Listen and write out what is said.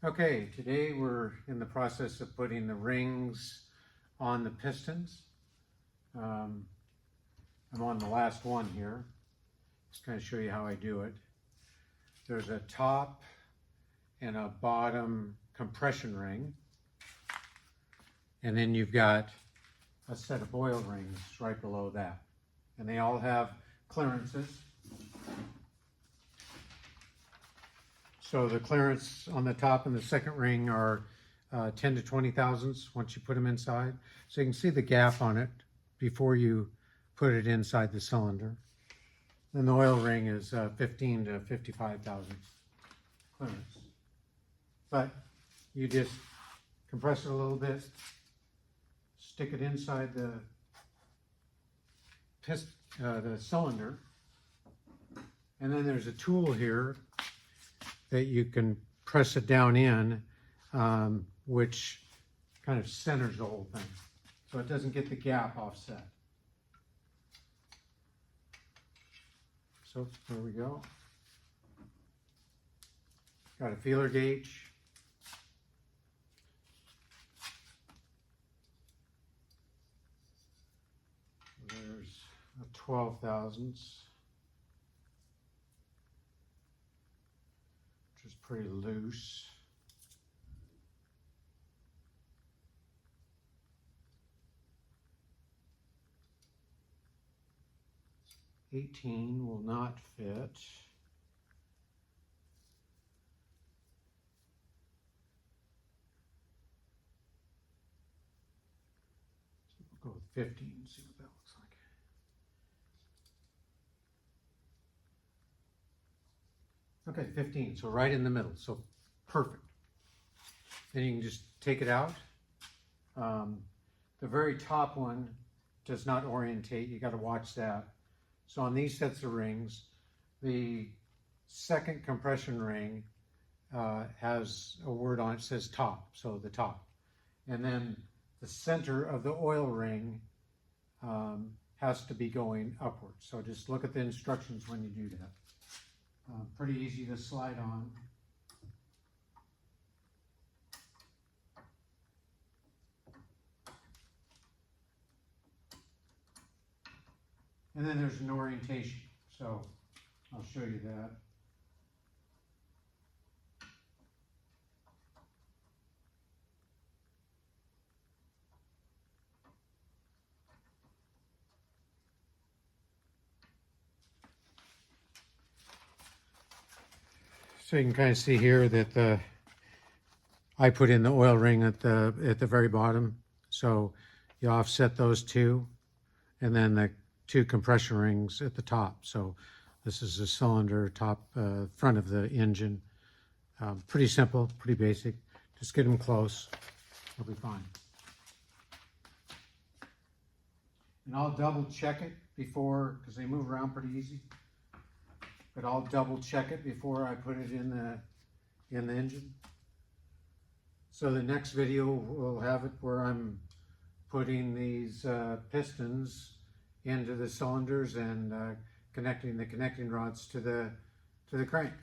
Okay, today we're in the process of putting the rings on the pistons. I'm on the last one here. Just kind of show you how I do it. There's a top and a bottom compression ring. And then you've got a set of oil rings right below that. And they all have clearances. So the clearance on the top and the second ring are 10 to 20 thousandths once you put them inside. So you can see the gap on it before you put it inside the cylinder. Then the oil ring is 15 to 55 thousandths clearance. But you just compress it a little bit, stick it inside the cylinder, and then there's a tool here that you can press it down in, which kind of centers the whole thing, so it doesn't get the gap offset. So there we go. Got a feeler gauge. There's a 12 thousandths. Which is pretty loose. $18 will not fit. So we'll go with 15 and see what that looks like. Okay, 15, so right in the middle, so perfect. Then you can just take it out. The very top one does not orientate, you got to watch that. So on these sets of rings, the second compression ring has a word on it, says top, so the top. And then the center of the oil ring has to be going upward. So just look at the instructions when you do that. Pretty easy to slide on. And then there's an orientation, so I'll show you that. So you can kind of see here that I put in the oil ring at the very bottom. So you offset those two, and then the two compression rings at the top. So this is the cylinder top, front of the engine. Pretty simple, pretty basic. Just get them close, it'll be fine. And I'll double check it before, because they move around pretty easy. But I'll double check it before I put it in the engine. So the next video will have it where I'm putting these pistons into the cylinders and connecting the connecting rods to the crank.